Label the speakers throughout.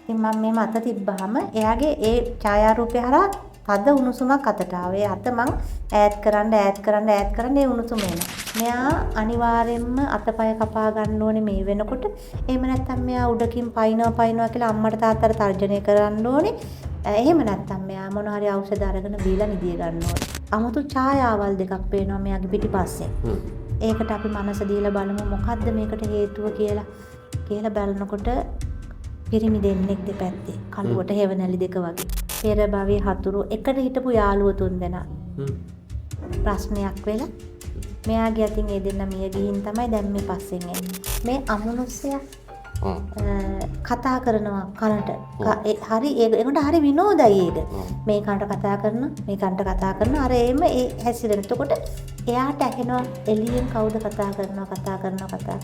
Speaker 1: ඉතින් මම මේ මත තිබ්බහම එයාගේ ඒ ඡායාරූපය හරහා තද උණුසුමක් අතට ආවා. ඒ අත මං ඈත් කරන්න ඒ උණුසුම එනවා. මෙයා අනිවාර්යෙන්ම අතපය කපා ගන්න ඕනේ මේ වෙනකොට. එහෙම නැත්නම් මෙයා උඩකින් පයින්නවා කියලා අම්මට තාත්තට තර්ජනය කරන්න ඕනේ. එහෙම නැත්නම් මෙයා මොන හරි ඖෂධ අරගෙන බීලා නිදිය ගන්න ඕනේ. 아무තු ඡායාවල් දෙකක් පේනවා මෙයාගේ පිටිපස්සේ. ඒකට අපි මනස දීලා බලමු මොකද්ද මේකට හේතුව කියලා බලනකොට පිරිමි දෙන්නෙක් දෙපැත්තේ කළුවට හේවණලි දෙක වගේ. පෙර භවයේ හතුරු එකට හිටපු යාළුවෝ තුන්දෙනා. ප්‍රශ්නයක් වෙලා මෙයාගේ අතින් ඒ දෙන්න මිය ගිහින් තමයි දැන් මේ පස්සෙන් එන්නේ. මේ අමනුෂ්‍යයා කතා කරනවා කනට. හරි ඒකට හරි විනෝදයි ඒක. මේ කනට කතා කරන අර එම ඒ හැසිරෙන. එතකොට එයාට ඇහෙනවා එළියෙන් කවුද කතා කරනවා.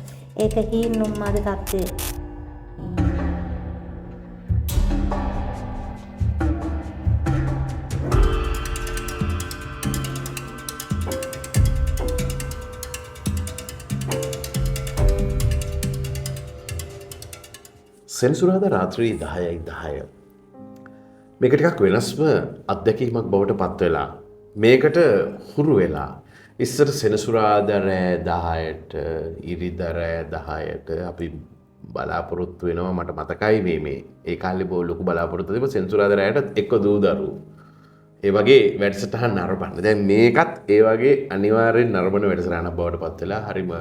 Speaker 1: ඒක හීන් උම්මාද තත්ත්වයේ.
Speaker 2: සෙනසුරාදා රාත්‍රී 10:10 මේක ටිකක් වෙනස්ම අත්දැකීමක් බවට පත් වෙලා මේකට හුරු වෙලා ඉස්සර සෙනසුරාදා රෑ 10ට ඉරිදා රෑ 10ට අපි බලාපොරොත්තු වෙනවා. මට මතකයි මේ ඒ කාලේ බොහොම ලොකු බලාපොරොත්තු තිබ්බ සෙනසුරාදා රෑට එක්ක දූදරු ඒ වගේ වැඩසටහන් නරඹන්න. දැන් මේකත් ඒ වගේ අනිවාර්යෙන් නරඹන වැඩසටහනක් බවට පත් වෙලා හරිම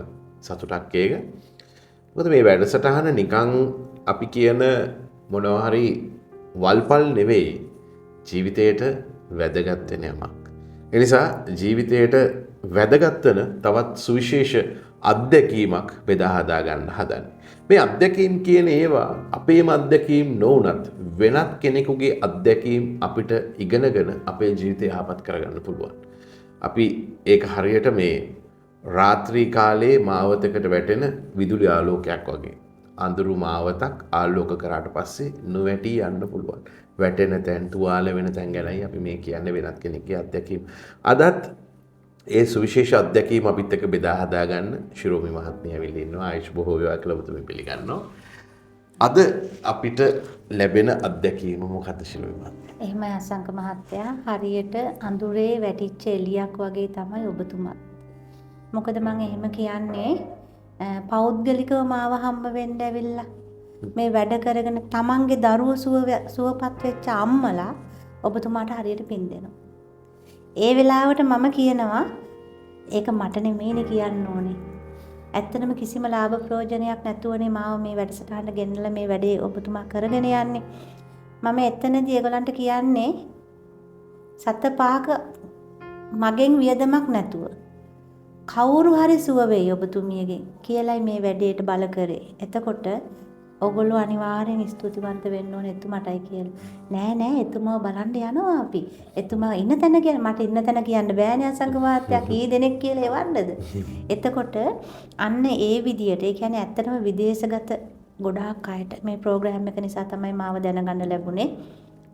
Speaker 2: සතුටක් ඒක. මොකද මේ වැඩසටහන නිකන් අපි කියන මොනවා හරි වල්පල් නෙවෙයි, ජීවිතයට වැදගත් වෙන යමක්. ඒ නිසා ජීවිතයට වැදගත් වෙන තවත් සුවිශේෂ අත්දැකීමක් බෙදා හදා ගන්න හදන්නේ. මේ අත්දැකීම් කියන ඒවා අපේම අත්දැකීම් නොවුනත් වෙනත් කෙනෙකුගේ අත්දැකීම් අපිට ඉගෙනගෙන අපේ ජීවිතය යහපත් කරගන්න පුළුවන්. අපි ඒක හරියට මේ රාත්‍රී කාලේ මාවතකට වැටෙන විදුලි ආලෝකයක් වගේ. අඳුරු මාවතක් ආලෝක කරාට පස්සේ නොවැටී යන්න පුළුවන්. වැටෙන තැන් තුවාල වෙන තැන් ගැනයි අපි මේ කියන්නේ වෙනත් කෙනෙක්ගේ අත්දැකීම්. අදත් ඒ සුවිශේෂ අත්දැකීම් අපිත් එක්ක බෙදා හදා ගන්න ශිරෝමි මහත්මිය ඇවිල්ලා ඉන්නවා. ආයුෂ් බොහෝ වේවා කියලා ඔබතුමී පිළිගන්නවා. අද අපිට ලැබෙන අත්දැකීම මොකක්ද ශිරෝමි මහත්මිය?
Speaker 1: එහෙමයි අසංක මහත්තයා, හරියට අඳුරේ වැටිච්ච එළියක් වගේ තමයි ඔබතුමා. මොකද මම එහෙම කියන්නේ පෞද්ගලිකව මාව හම්බ වෙන්න ඇවිල්ලා මේ වැඩ කරගෙන තමන්ගේ දරුවෝ සුවපත් වෙච්ච අම්මලා ඔබතුමාට හරියට පින් දෙනවා. ඒ වෙලාවට මම කියනවා ඒක මට නෙමෙයිනේ කියන්න ඕනේ. ඇත්තටම කිසිම ලාභ ප්‍රයෝජනයක් නැතුවනේ මාව මේ වැඩසටහනට ගෙන්නලා මේ වැඩේ ඔබතුමා කරගෙන යන්නේ. මම එතනදී ඒගොල්ලන්ට කියන්නේ සත පහක මගෙන් වියදමක් නැතුව කවුරු හරි සුව වෙයි ඔබතුමියගෙන් කියලායි මේ වැඩේට බල කරේ. එතකොට ඔයගොල්ලෝ අනිවාර්යෙන් ස්තුතිවන්ත වෙන්න ඕනේ එතුමාටයි කියලා. නෑ එතුමාව බලන්න යනවා අපි. එතුමා ඉන්න තැන මට ඉන්න තැන කියන්න බෑනේ අසංග වාත්‍යා කී දෙනෙක් කියලා එවන්නද? එතකොට අන්න ඒ විදියට ඒ කියන්නේ ඇත්තටම විදේශගත ගොඩාක් අයට මේ ප්‍රෝග්‍රෑම් එක නිසා තමයි මාව දැනගන්න ලැබුණේ.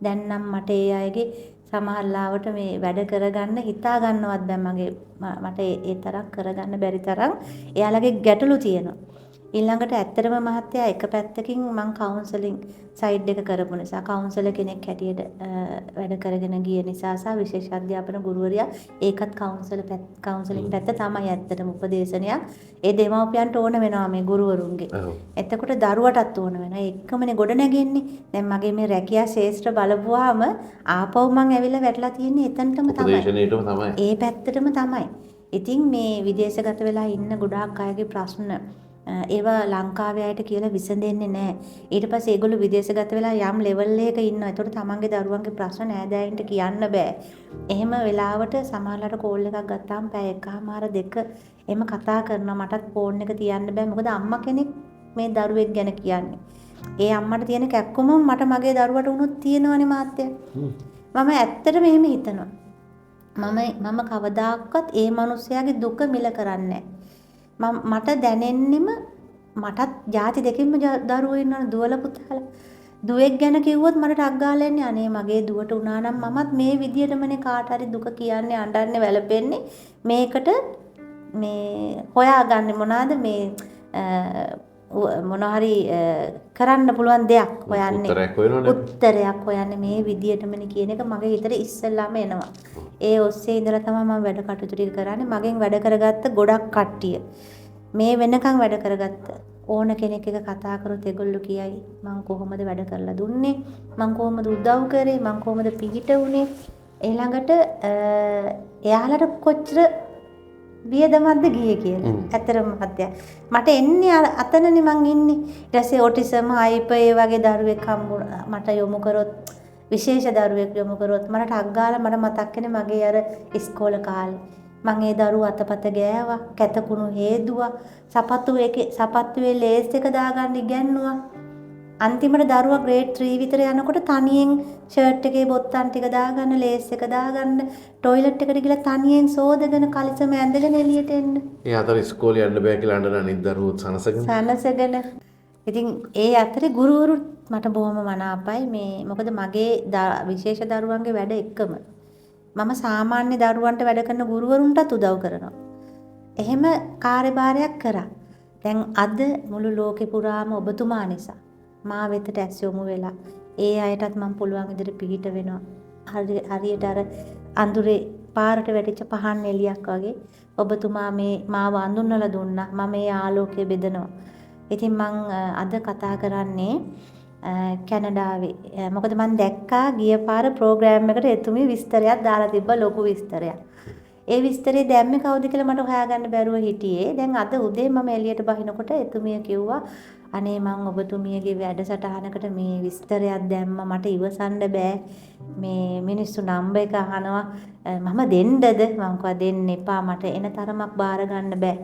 Speaker 1: දැන් නම් මට ඒ අයගේ සමහරලාවට මේ වැඩ කරගන්න හිතා ගන්නවත් බෑ මට ඒ තරම් කරගන්න බැරි තරම් එයාලගේ ගැටලු තියෙනවා. ඊළඟට ඇත්තටම මහත්තයා එක පැත්තකින් මම කවුන්සලින් සයිඩ් එක කරපු නිසා කවුන්සලර් කෙනෙක් හැටියට වැඩ කරගෙන ගිය නිසා සහ විශේෂ අධ්‍යාපන ගුරුවරයා ඒකත් කවුන්සලින් පැත්ත තමයි ඇත්තටම උපදේශනයක්. ඒ දෙමව්පියන්ට ඕන වෙනවා මේ ගුරුවරුන්ගේ. එතකොට දරුවටත් ඕන වෙනවා. ඒකමනේ ගොඩ නැගෙන්නේ. දැන් මගේ මේ රැකියා ශාස්ත්‍ර බලපුවාම ආපහු මං ඇවිල්ලා වැටලා තියෙන්නේ එතනටම තමයි. ඒ පැත්තටම තමයි. ඉතින් මේ විදේශගත වෙලා ඉන්න ගොඩාක් අයගේ ප්‍රශ්න ඒවා ලංකාවේ අයට කියලා විසඳෙන්නේ නැහැ. ඊට පස්සේ ඒගොල්ලෝ විදේශගත වෙලා යම් ලෙවල් එකක ඉන්නවා. ඒතකොට තමන්ගේ දරුවන්ගේ ප්‍රශ්න නෑදෑයින්ට කියන්න බෑ. එහෙම වෙලාවට සමහරලාට කෝල් එකක් ගත්තාම පැය එකමාර දෙක එහෙම කතා කරනවා. මටත් ෆෝන් එක තියන්න බෑ. මොකද අම්මා කෙනෙක් මේ දරුවෙක් ගැන කියන්නේ. ඒ අම්මට තියෙන කැක්කුම මට මගේ දරුවට වුණොත් තියෙනවනේ මාත්‍යා. මම ඇත්තටම එහෙම හිතනවා. මම කවදාකවත් ඒ මිනිස්යාගේ දුක මිල කරන්නේ මට දැනෙන්නෙම මටත් ಜಾති දෙකකින්ම දරුවෝ ඉන්නවනේ දුවල පුතාලා. දුවෙක් ගැන කිව්වොත් මට ටක් ගාලා එන්නේ අනේ මගේ දුවට උනා නම් මමත් මේ විදියටමනේ කාට හරි දුක කියන්නේ අඬන්නේ වැළපෙන්නේ. මේකට මේ හොයාගන්නේ මොනවාද මේ මොනවා හරි කරන්න පුළුවන් දෙයක් හොයන්නේ.
Speaker 2: උත්තරයක් හොයනවනේ.
Speaker 1: උත්තරයක් හොයන්නේ මේ විදියටමනේ කියන එක මගේ හිතට ඉස්සෙල්ලාම එනවා. ඒ ඔස්සේ ඉඳලා තමයි මම වැඩ කටයුතු ටික කරන්නේ. මගෙන් වැඩ කරගත්ත ගොඩක් කට්ටිය. මේ වෙනකන් වැඩ කරගත්ත ඕන කෙනෙක් එක කතා කරොත් ඒගොල්ලෝ කියයි මං කොහොමද වැඩ කරලා දුන්නේ? මං කොහොමද උදව් කරේ? මං කොහොමද පිහිට වුනේ? ඊළඟට එයාලට කොච්චර වියදමක්ද ගියේ කියලා. ඇත්තටම මහත්තයා මට එන්නේ අතනනේ මං ඉන්නේ. ඊට පස්සේ ඔටිසම් හයිපර් ඒ වගේ දරුවෙක් මට යොමු කරොත් විශේෂ දරුවෙක් යොමු කරොත් මට අග්ගාලා මට මතක් වෙන්නේ මගේ අර ඉස්කෝලේ කාලේ. මං ඒ දරුවෝ අතපත ගෑවා, කැතකුණු හේදුවා, සපත්තුවේ ලේස් එක දාගන්න ඉගැන්නුවා. අන්තිමට දරුවා ග්‍රේඩ් 3 විතර යනකොට තනියෙන් ෂර්ට් එකේ බොත්තම් ටික දාගන්න, ලේස් එක දාගන්න, টয়ලට් එකට ගිහලා තනියෙන් සෝදගෙන කලිසම ඇඳගෙන එළියට එන්න.
Speaker 2: ඒ අතර ඉස්කෝලේ යන්න බෑ කියලා අඬන අනිත් දරුවෝ
Speaker 1: සනසගෙන. ඉතින් ඒ අතරේ ගුරුවරු මට බොහොම මනාපයි මේ මොකද මගේ විශේෂ දරුවන්ගේ වැඩ එකම. මම සාමාන්‍ය දරුවන්ට වැඩ කරන ගුරුවරුන්ටත් උදව් කරනවා. එහෙම කාර්යභාරයක් කරා. දැන් අද මුළු ලෝකෙ පුරාම ඔබතුමා නිසා මා වෙතට ඇස් යොමු වෙලා ඒ අයටත් මම පුළුවන් විදිහට පිහිට වෙනවා. හරියට අර අඳුරේ පාරට වැටිච්ච පහන් එළියක් වගේ ඔබතුමා මේ මාව අඳුන්වලා දුන්නා. මම මේ ආලෝකය බෙදනවා. ඉතින් මං අද කතා කරන්නේ කැනඩාවේ. මොකද මම දැක්කා ගිය පාර ප්‍රෝග්‍රෑම් එකට එතුමිය විස්තරයක් දාලා තිබ්බා ලොකු විස්තරයක්. ඒ විස්තරේ දැම්මේ කවුද කියලා මට හොයාගන්න බැරුව හිටියේ. දැන් අද උදේ මම එළියට බහිනකොට එතුමිය කිව්වා අනේ මං ඔබතුමියගේ වැඩසටහනකට මේ විස්තරයක් දැම්මා මට ඉවසන්න බෑ. මේ මිනිස්සු නම්බර් එක අහනවා මම දෙන්නද? මං කිව්වා දෙන්න එපා මට එන තරමක් බාර ගන්න බෑ.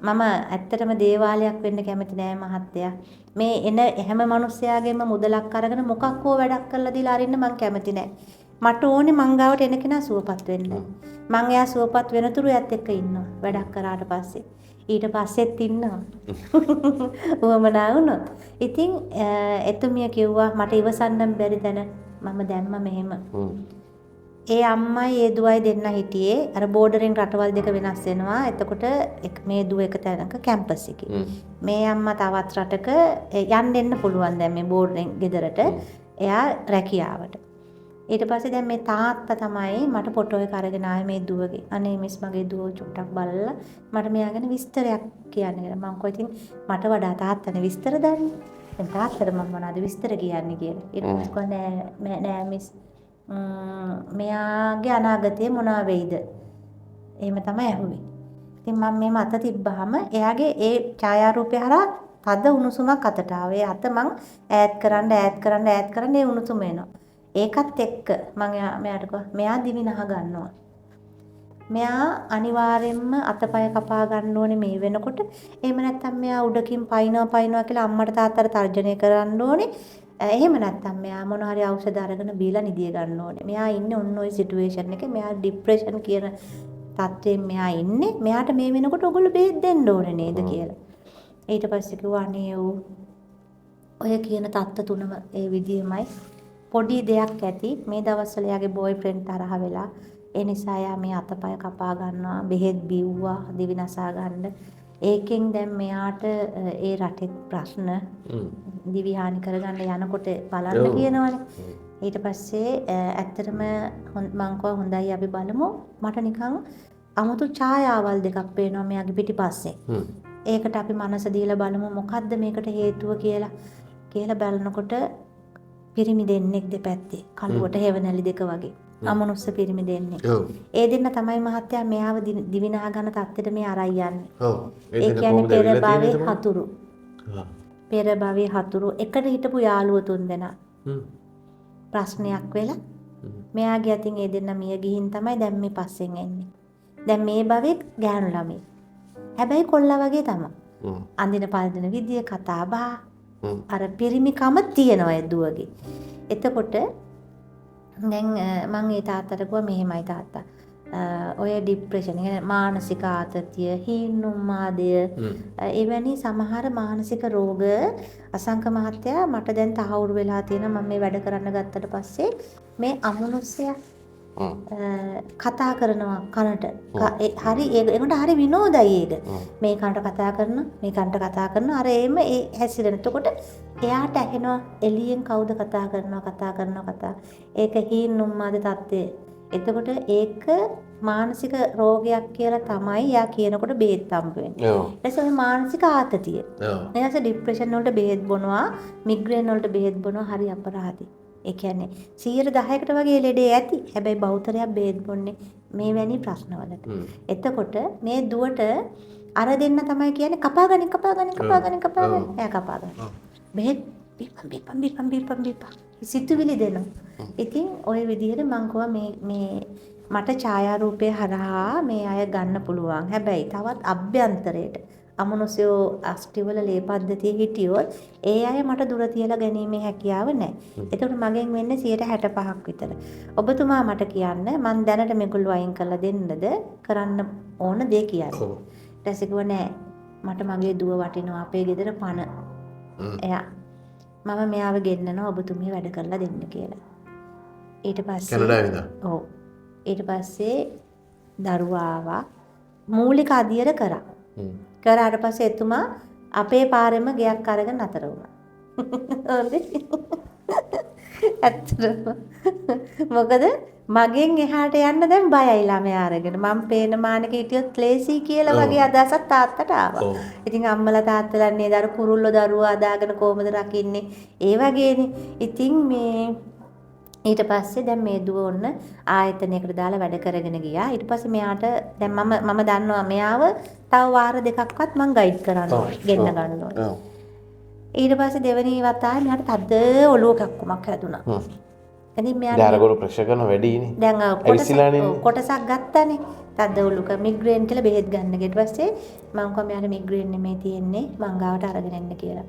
Speaker 1: මම ඇත්තටම දේවාලයක් වෙන්න කැමති නෑ මහත්තයා. මේ එන හැම මිනිස්සයාගේම මුදලක් අරගෙන මොකක් හෝ වැඩක් කරලා දීලා අරින්න මං කැමති නෑ. මට ඕනේ මං ගාවට එන කෙනා සුවපත් වෙන්න. මං එයා සුවපත් වෙනතුරු එයත් එක්ක ඉන්නවා වැඩක් කරාට පස්සේ. ඊට පස්සෙත් ඉන්නවා. උවමනා වුණොත්. ඉතින් එතුමිය කිව්වා මට ඉවසන්න බැරි තැන මම දැම්ම මෙහෙම. ඒ අම්මයි ඒ දුවයි දෙන්න හිටියේ අර බෝඩරෙන් රටවල් දෙක වෙනස් වෙනවා. එතකොට මේ දුව එක තැනක කැම්පස් එකේ. මේ අම්මා තවත් රටක යන්න එන්න පුළුවන් දැන් මේ බෝඩරෙන් ගෙදරට. එයා රැකියාවට. ඊට පස්සේ දැන් මේ තාත්තා තමයි මට ෆොටෝ එක අරගෙන ආවේ මේ දුවගේ. අනේ මිස් මගේ දුව චුට්ටක් බලලා මට මෙයා ගැන විස්තරයක් කියන්න කියලා. මම කිව්වා ඉතින් මට වඩා තාත්තනේ විස්තර දන්නේ. දැන් තාත්තට මම මොනවද විස්තර කියන්නේ කියලා. ඊට පස්සේ කිව්වා නෑ මිස් මෙයාගේ අනාගතය මොනවා වෙයිද? එහෙම තමයි ඇහුවේ. ඉතින් මම මේ මත තිබ්බහම එයාගේ ඒ ඡායාරූපය හරහා තද උණුසුමක් අතට ආවා. ඒ අත මං ඈඩ් කරන්න ඒ උණුසුම එනවා. ඒකත් එක්ක මම මෙයාට කිව්වා මෙයා දිවි නහ ගන්නවා. මෙයා අනිවාර්යෙන්ම අතපය කපා ගන්න ඕනේ මේ වෙනකොට. එහෙම නැත්නම් මෙයා උඩකින් පයින්නවා කියලා අම්මට තාත්තට තර්ජනය කරන්න ඕනේ. එහෙම නැත්නම් මෙයා මොන හරි ඖෂධ අරගෙන බීලා නිදිය ගන්න ඕනේ. මෙයා ඉන්නේ ඔන්න ඔය සිටුේෂන් එකේ. මෙයා ડિප්‍රෙෂන් කියන තත්ත්වයෙන් මෙයා ඉන්නේ. මෙයාට මේ වෙනකොට ඔයගොල්ලෝ බේත් දෙන්න ඕනේ නේද කියලා. ඊට පස්සේ කිව්වා අනේ ඔය කියන තත්ත්ව තුනම ඒ විදියමයි. පොඩි දෙයක් ඇති මේ දවස්වල යාගේ බෝයිෆ්‍රෙන්ඩ් තරහ වෙලා ඒ නිසා යා මේ අතපය කපා ගන්නවා බෙහෙත් බිව්වා දිවි නසා ගන්න ඒකෙන් දැන් මෙයාට ඒ රටේ ප්‍රශ්න දිවි හානි කරගන්න යනකොට බලන්න කියනවනේ ඊට පස්සේ ඇත්තටම මං කව හොඳයි අපි බලමු මට නිකන් 아무තු ඡායාවල් දෙකක් පේනවා මෙයාගේ පිටිපස්සේ ඒකට අපි මනස දීලා බලමු මොකද්ද මේකට හේතුව කියලා බලනකොට පිරිමි දෙන්නෙක් දෙපැත්තේ කළුවට හේවණලි දෙක වගේ අමනුස්ස පිරිමි දෙන්නෙක්. ඒ දෙන්න තමයි මහත්තයා මෙයාව දිවිනා ගන්න තත්ත්වෙට මේ අරයි යන්නේ. ඒ කියන්නේ පෙර භවයේ හතුරු. පෙර භවයේ හතුරු එකට හිටපු යාළුවෝ තුන්දෙනා. ප්‍රශ්නයක් වෙලා මෙයාගේ අතින් ඒ දෙන්න මිය ගිහින් තමයි දැන් මේ පස්සෙන් එන්නේ. දැන් මේ භවයේ ගෑනු ළමයි. හැබැයි කොල්ලා වගේ තමයි. අඳින පළඳින විදිය කතා බහ අර පිරිමිකම තියෙනවා ඒ දුවගේ. එතකොට දැන් මම ඒ තාත්තට කිව්වා මෙහෙමයි තාත්තා. ඔය ડિප්‍රෙෂන් කියන්නේ මානසික ආතතිය, හීනුම්මාදය, එවැනි සමහර මානසික රෝග අසංක මහත්තයා මට දැන් තහවුරු වෙලා තියෙනවා මම මේ වැඩ කරන්න ගත්තට පස්සේ මේ අමනුෂ්‍යයා කතා කරනවා කනට. හරි ඒකට හරි විනෝදයි ඒක. මේ කනට කතා කරන මේ කනට කතා කරන අර එම ඒ හැසිරෙන. එතකොට එයාට ඇහෙනවා එළියෙන් කවුද කතා කරනවා. ඒක හීන උම්මාද තත්ත්වය. එතකොට ඒක මානසික රෝගයක් කියලා තමයි යා කියනකොට බෙහෙත් හම්බ වෙන්නේ. ඊට පස්සේ මානසික ආතතිය. ඊට පස්සේ ડિප්‍රෙෂන් වලට බෙහෙත් බොනවා, මිග්‍රේන් වලට බෙහෙත් බොනවා හරි අපරාධයි. ඒ කියන්නේ 110කට වගේ ලෙඩේ ඇති. හැබැයි බහුතරයක් බෙහෙත් බොන්නේ මේ වැනි ප්‍රශ්න වලට. එතකොට මේ දුවට අර දෙන්න තමයි කියන්නේ කපාගනින්. එයා කපාගන්න. බෙහෙත් බිපම් සිතුවිලි දෙනවා. ඉතින් ওই විදිහට මං කිව්වා මේ මට ඡායාරූපය හරහා මේ අය ගන්න පුළුවන්. හැබැයි තවත් අභ්‍යන්තරයට අමනුෂ්‍යෝ අස්ටිවල ලේ පද්ධතිය හිටියොත් ඒ අය මට දුර තියලා ගැනීමේ හැකියාව නැහැ. ඒකට මගෙන් වෙන්නේ 65ක් විතර. ඔබතුමා මට කියන්න මං දැනට මේගොල්ලෝ අයින් කරලා දෙන්නද කරන්න ඕන දේ කියන්න. ඊට පස්සේ කිව්වා නෑ මට මගේ දුව වටිනවා අපේ ගෙදර පණ. එයා මම මෙයාව ගෙන්නනවා ඔබතුමිය වැඩ කරලා දෙන්න කියලා. ඊට පස්සේ
Speaker 2: කැනඩාවේ
Speaker 1: ඔව්. ඊට පස්සේ දරුවා ආවා මූලික අධියර කරා. කරාට පස්සේ එතුමා අපේ පාරෙම ගෙයක් අරගෙන නතර වුණා. ඇත්තටම මොකද මගෙන් එහාට යන්න දැන් බයයි ළමයා අරගෙන. මම පේන මානක හිටියොත් ක්ලේසි කියලා වගේ අදහසක් තාත්තට ආවා. ඉතින් අම්මලා තාත්තලා නේද අර කුරුල්ල දරුවා අදාගෙන කොහොමද රකින්නේ? ඒ වගේනේ. ඉතින් මේ ඊට පස්සේ දැන් මේ දුව ඔන්න ආයතනයකට දාලා වැඩ කරගෙන ගියා. ඊට පස්සේ මෙයාට දැන් මම දන්නවා මෙයාව තව වාර දෙකක්වත් මම ගයිඩ් කරන්න ඕනේ. ගෙන්න ගන්න ඕනේ. ඊට පස්සේ දෙවෙනි වතාවේ මෙයාට තද ඔලුව කැක්කුමක් හැදුනා. ඉතින් මෙයා
Speaker 2: දාරගොල්ලෝ ප්‍රෙෂර් කරන වැඩිනේ.
Speaker 1: දැන් කොටසක් ගත්තානේ. තද ඔලුක මිග්‍රේන් කියලා බෙහෙත් ගන්න. ඊට පස්සේ මම කිව්වා මෙයාට මිග්‍රේන් නෙමෙයි තියෙන්නේ මං ගාවට අරගෙන එන්න කියලා.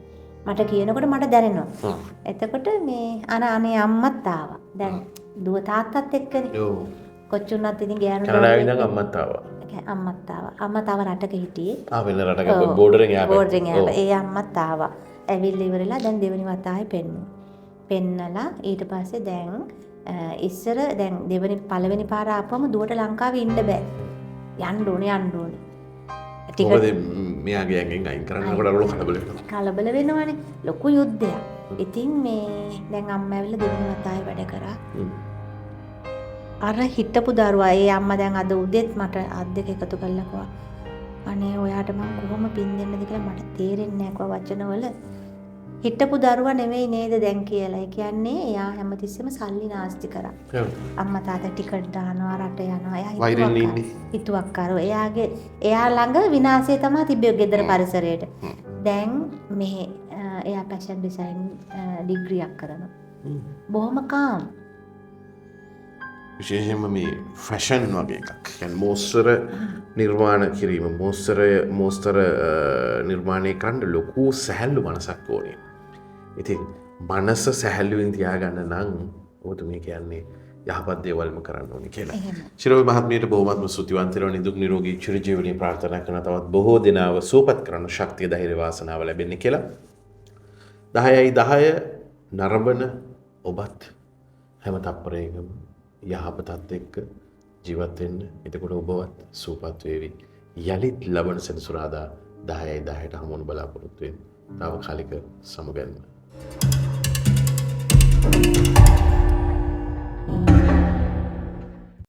Speaker 1: මට කියනකොට මට දැනෙනවා. එතකොට මේ අනේ අම්මත් ආවා. දැන් දුව තාත්තත් එක්කනේ. ඔව්. කොච්චුණත් ඉතින් ගෑනු
Speaker 2: කනඩාවේ ඉඳන් අම්මත් ආවා.
Speaker 1: අම්මත් ආවා. අම්මා තව රටක හිටියේ.
Speaker 2: වෙන රටක බෝඩරෙන්
Speaker 1: යාපේ. ඒ අම්මත් ආවා. ඇවිල්ලා ඉවරලා දැන් දෙවෙනි වතාවේ පෙන්නලා ඊට පස්සේ දැන් ඉස්සර දැන් පළවෙනි පාර ආපුවම දුවට ලංකාවේ ඉන්න බෑ. යන්න ඕනේ.
Speaker 2: මොකද මෙයාගේ ඇඟෙන් අයින් කරන්නකොට අරලෝ
Speaker 1: කලබල වෙනවනේ. ලොකු යුද්ධයක්. ඉතින් මේ දැන් අම්මා ඇවිල්ලා දෙවෙනි වතාවේ වැඩ කරා. අර හිටපු දරුවා ඒ අම්මා දැන් අද උදේත් මට අත් දෙක එකතු කරලා කිව්වා අනේ ඔයාට මම කොහොම පින් දෙන්නද කියලා මට තේරෙන්නේ නැහැ කිව්වා වචනවල. හිටපු දරුවා නෙමෙයි නේද දැන් කියලා. ඒ කියන්නේ එයා හැමතිස්සෙම සල්ලි නාස්ති කරා. අම්මා තාත්තා ටිකට් දානවා රට යනවා. එයා හිතුවක්කාරෝ. එයා ළඟ විනාශය තමයි තිබ්බේ ගෙදර පරිසරයට. දැන් මෙහි එයා ෆැෂන් ඩිසයින් ඩිග්‍රියක් කරනවා. බොහොම කාම්.
Speaker 2: විශේෂයෙන්ම මේ ෆැෂන් වගේ එකක්. කියන්නේ මෝස්තර නිර්මාණ කිරීම මෝස්තර නිර්මාණය කරන්න ලොකු සැහැල්ලු මනසක් ඕනේ. ඉතින් මනස සැහැල්ලුවෙන් තියාගන්න නම් ඔබතුමිය කියන්නේ යහපත් දේවල්ම කරන්න ඕනේ කියලා. ශිරෝයි මහත්මියට බොහොමත්ම ස්තුතිවන්ත වෙනවා. නිදුක් නිරෝගී චිරජීවනයේ ප්‍රාර්ථනා කරන තවත් බොහෝ දෙනාව සුවපත් කරන ශක්තිය ධෛර්ය වාසනාව ලැබෙන්නේ කියලා. 10යි 10 නරඹන ඔබත් හැම තප්පරයකම යහපතත් එක්ක ජීවත් වෙන්න. එතකොට ඔබවත් සුවපත් වේවි. යලිත් ලබන සෙනසුරාදා 10යි 10ට හමුවන බලාපොරොත්තු වෙන තාවකාලික සමුගැන්ම.